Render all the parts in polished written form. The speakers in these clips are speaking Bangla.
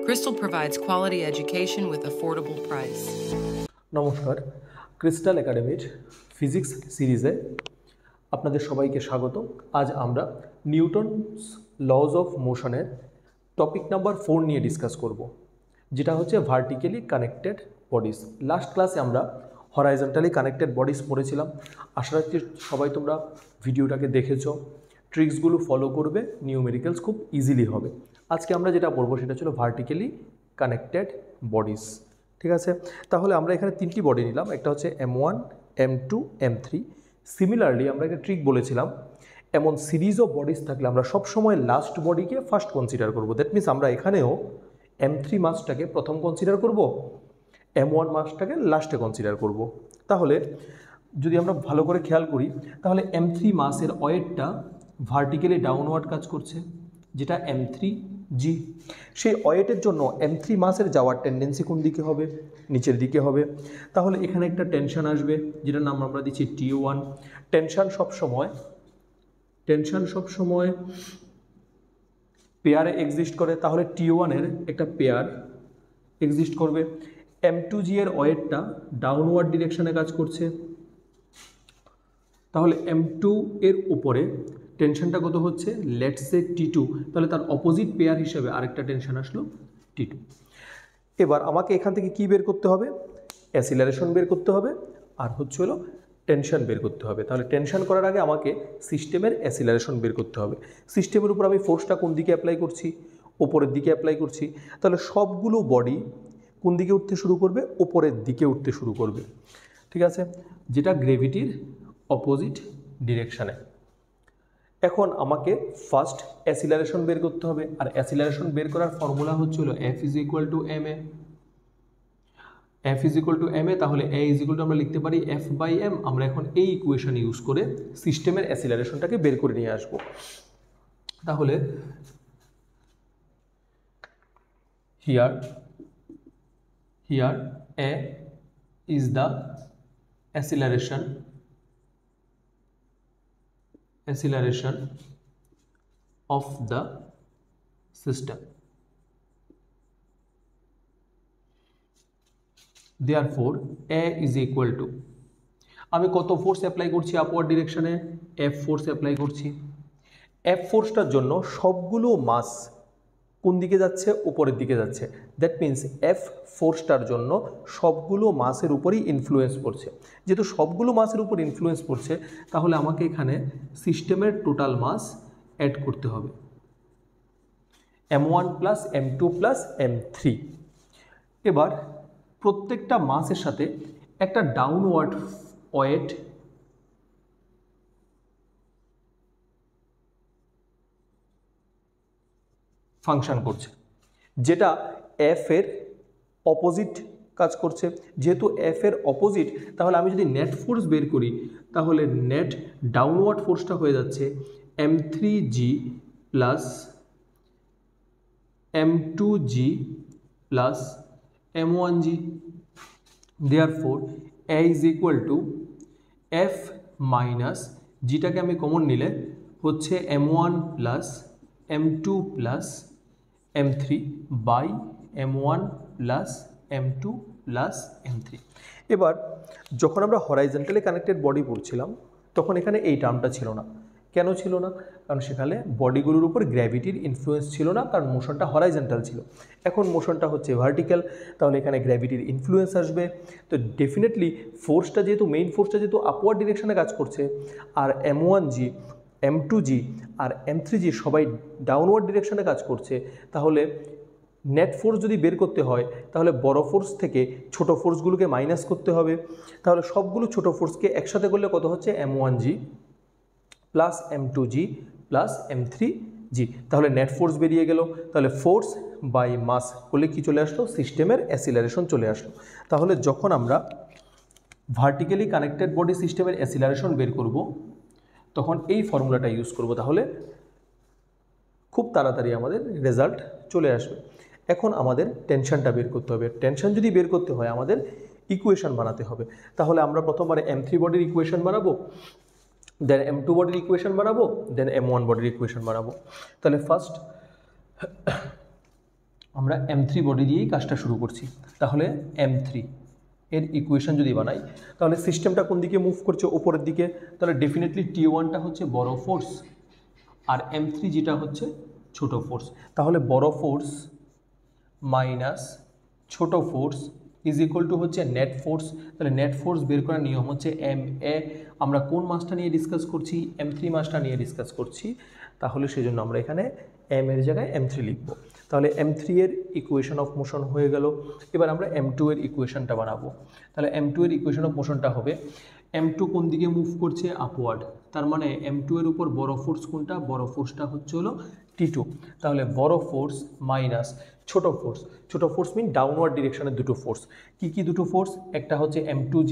Crystal provides quality education with affordable price. নমস্কার, ক্রিস্টাল একাডেমির ফিজিক্স সিরিজে আপনাদের সবাইকে স্বাগত। আজ আমরা নিউটনস লজ অফ মোশনের টপিক নাম্বার 4 নিয়ে ডিসকাস করব, যেটা হচ্ছে ভার্টিক্যালি কানেক্টেড বডিজ। লাস্ট ক্লাসে আমরা হরাইজন্টালি কানেক্টেড বডিজ পড়েছিলাম। আশা রাখছি সবাই তোমরা ভিডিওটাকে দেখেছো, ট্রিক্সগুলো ফলো করবে, নিউমেরিক্যালস খুব ইজিলি হবে। আজকে আমরা যেটা পড়বো সেটা ছিল ভার্টিক্যালি কানেক্টেড বডিজ। ঠিক আছে, তাহলে আমরা এখানে তিনটি বডি নিলাম, একটা হচ্ছে M1, M2, M3। সিমিলারলি আমরা একটা ট্রিক বলেছিলাম, এমন সিরিজ অফ বডিজ থাকলে আমরা সবসময় লাস্ট বডিকে ফার্স্ট কনসিডার করব। দ্যাট মিনস আমরা এখানেও M3 মাসটাকে প্রথম কনসিডার করব, M1 মাসটাকে লাস্টে কনসিডার করব। তাহলে যদি আমরা ভালো করে খেয়াল করি, তাহলে M3 মাসের ওয়েটটা ভার্টিক্যালি ডাউনওয়ার্ড কাজ করছে, যেটা M3G। সেই ওয়েটের জন্য M3 মাসের যাওয়ার টেন্ডেন্সি কোন দিকে হবে? নিচের দিকে হবে। তাহলে এখানে একটা টেনশন আসবে, যেটার নাম আমরা দিচ্ছি T1। টেনশন সবসময় পেয়ারে এক্সিস্ট করে, তাহলে T1 এর একটা পেয়ার এক্সিস্ট করবে। M2G এর ওয়েটটা ডাউনওয়ার্ড ডিরেকশনে কাজ করছে, তাহলে M2 এর উপরে টেনশনটা কত হচ্ছে? Let's say T2। তাহলে তার অপোজিট পেয়ার হিসেবে আরেকটা টেনশন আসলো T2। এবার আমাকে এখান থেকে কি বের করতে হবে? অ্যাসিলারেশন বের করতে হবে, আর হচ্ছে হলো টেনশন বের করতে হবে। তাহলে টেনশন করার আগে আমাকে সিস্টেমের অ্যাসিলারেশন বের করতে হবে। সিস্টেমের উপর আমি ফোর্সটা কোন দিকে অ্যাপ্লাই করছি? ওপরের দিকে অ্যাপ্লাই করছি। তাহলে সবগুলো বডি কোন দিকে উঠতে শুরু করবে? ওপরের দিকে উঠতে শুরু করবে। ঠিক আছে, যেটা গ্রেভিটির অপোজিট ডিরেকশানে। এখন আমাকে ফার্স্ট অ্যাসিলারেশন বের করতে হবে, আর অ্যাসিলারেশন বের করার ফর্মুলা হচ্ছে হলো F = ma। F = ma, তাহলে A = আমরা লিখতে পারি F/m। আমরা এখন এই ইকুয়েশন ইউজ করে সিস্টেমের অ্যাসিলারেশনটাকে বের করে নিয়ে আসব। তাহলে here A is the acceleration of the system. Therefore A is equal to, আমি কত ফোর্স অ্যাপ্লাই করছি আপওয়ার্ড ডিরেকশনে? F ফোর্স অ্যাপ্লাই করছি। F ফোর্সটার জন্য সবগুলো মাস কোন দিকে যাচ্ছে? উপরের দিকে যাচ্ছে। দ্যাট মিন্স F ফোর্সটার জন্য সবগুলো মাসের উপরই ইনফ্লুয়েন্স পড়ছে। যেহেতু সবগুলো মাসের উপর ইনফ্লুয়েন্স পড়ছে, তাহলে আমাকে এখানে সিস্টেমের টোটাল মাস অ্যাড করতে হবে, M1 + M2 + M3। এবার প্রত্যেকটা মাসের সাথে একটা ডাউনওয়ার্ড ওয়েট ফাংশন করছে, যেটা F এর অপোজিট কাজ করছে। যেহেতু F এর অপোজিট, তাহলে আমি যদি নেট ফোর্স বের করি, তাহলে নেট ডাউনওয়ার্ড ফোর্সটা হয়ে যাচ্ছে M3G + M2G + M1G। Therefore A is equal to F minus জিটাকে আমি কমন নিলে হচ্ছে M1 + M2 + M3 by M1 + M2 + M3। এবার যখন আমরা হরাইজন্টালি কানেক্টেড বডি পড়ছিলাম, তখন এখানে এই টার্মটা ছিল না। কেন ছিল না? কারণ সেখানে বডিগুলোর উপর গ্র্যাভিটির ইনফ্লুয়েন্স ছিল না, কারণ মোশনটা হরাইজন্টাল ছিল। এখন মোশনটা হচ্ছে ভার্টিক্যাল, তাহলে এখানে গ্র্যাভিটির ইনফ্লুয়েন্স আসবে। তো ডেফিনেটলি ফোর্সটা যেহেতু মেইন ফোর্সটা যেহেতু আপওয়ার্ড ডিরেকশনে কাজ করছে, আর M1G, M2G আর M3G সবাই ডাউনওয়ার্ড ডিরেকশনে কাজ করছে, তাহলে নেট ফোর্স যদি বের করতে হয়, তাহলে বড় ফোর্স থেকে ছোট ফোর্সগুলোকে মাইনাস করতে হবে। তাহলে সবগুলো ছোট ফোর্সকে একসাথে করলে কত হচ্ছে? M1G + M2G + M3G। তাহলে নেট ফোর্স বেরিয়ে গেল। তাহলে ফোর্স বাই মাস করলে কি চলে আসলো? সিস্টেমের অ্যাসিলারেশন চলে আসলো। তাহলে যখন আমরা ভার্টিক্যালি কানেক্টেড বডি সিস্টেমের অ্যাসিলারেশন বের করব, তখন এই ফর্মুলাটা ইউজ করব, তাহলে খুব তাড়াতাড়ি আমাদের রেজাল্ট চলে আসবে। এখন আমাদের টেনশনটা বের করতে হবে। টেনশন যদি বের করতে হয়, আমাদের ইকুয়েশন বানাতে হবে। তাহলে আমরা প্রথমবারে M3 বডির ইকুয়েশন বানাবো, দেন M2 বডির ইকুয়েশন বানাবো, দেন M1 বডির ইকুয়েশন বানাবো। তাহলে ফার্স্ট আমরা M3 বডি দিয়েই কাজটা শুরু করছি। তাহলে M3 এর ইকুয়েশন যদি বানাই তাহলে সিস্টেমটা কোন দিকে মুভ করছে, ওপরের দিকে। তাহলে ডেফিনেটলি T1টা হচ্ছে বড় ফোর্স আর M3 যেটা হচ্ছে ছোট ফোর্স। তাহলে বড় ফোর্স মাইনাস ছোট ফোর্স ইজ ইকুয়াল টু হচ্ছে নেট ফোর্স। তাহলে নেট ফোর্স বের করার নিয়ম হচ্ছে MA। আমরা কোন মাসটা নিয়ে ডিসকাস করছি? M3 মাসটা নিয়ে ডিসকাস করছি। তাহলে সেজন্য আমরা এখানে M এর জায়গায় M3 লিখব। তাহলে M3 এর ইকুয়েশন অফ মোশন হয়ে গেল। এবার আমরা M2 এর ইকুয়েশনটা বানাবো। তাহলে M2 এর ইকুয়েশন অফ মোশনটা হবে M2 কোন দিকে মুভ করছে? আপওয়ার্ড। তার মানে M2 এর উপর বড় ফোর্স কোনটা? বড় ফোর্সটা হচ্ছে হলো T2। তাহলে বড় ফোর্স মাইনাস ছোট ফোর্স। ছোট ফোর্স মিন ডাউনওয়ার্ড ডিরেকশনের দুটো ফোর্স। কি কি দুটো ফোর্স? একটা হচ্ছে M2G,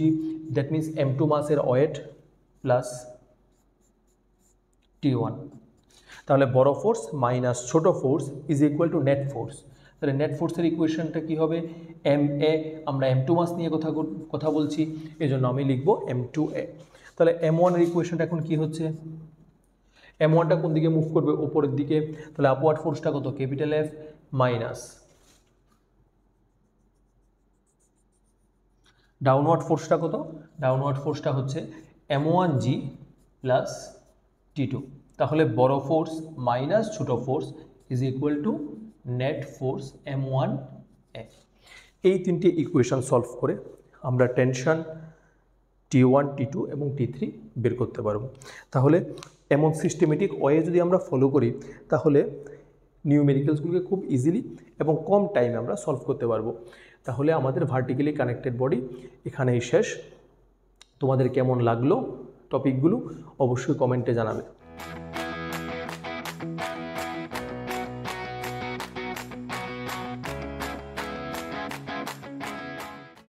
দ্যাট মিনস M2 মাসের ওয়েট প্লাস T1। তাহলে বড় ফোর্স মাইনাস ছোট force is equal to net force. তাহলে নেট ফোর্সের ইকুয়েশনটা কী হবে? MA। আমরা M2 মাস নিয়ে কথা বলছি, এই জন্য আমি লিখব M2A। তাহলে M1 এর ইকুয়েশনটা এখন কি হচ্ছে? M1টা কোন দিকে মুভ করবে? ওপরের দিকে। তাহলে আপওয়ার্ড ফোর্সটা কত? ক্যাপিটাল F মাইনাস ডাউনওয়ার্ড ফোর্সটা কত? ডাউনওয়ার্ড ফোর্সটা হচ্ছে M1G প্লাস T2। তাহলে বড় ফোর্স মাইনাস ছোট force is equal to net force M1A। এই তিনটে ইকুয়েশন সলভ করে আমরা টেনশন T1, T2 এবং T3 বের করতে পারবো। তাহলে এমন সিস্টেমেটিক ওয়ে যদি আমরা ফলো করি তাহলে নিউমেরিক্যালসগুলোকে খুব ইজিলি এবং কম টাইমে আমরা সলভ করতে পারবো। তাহলে আমাদের ভার্টিক্যালি কানেক্টেড বডি এখানেই শেষ। তোমাদের কেমন লাগলো টপিকগুলো অবশ্যই কমেন্টে জানাবে।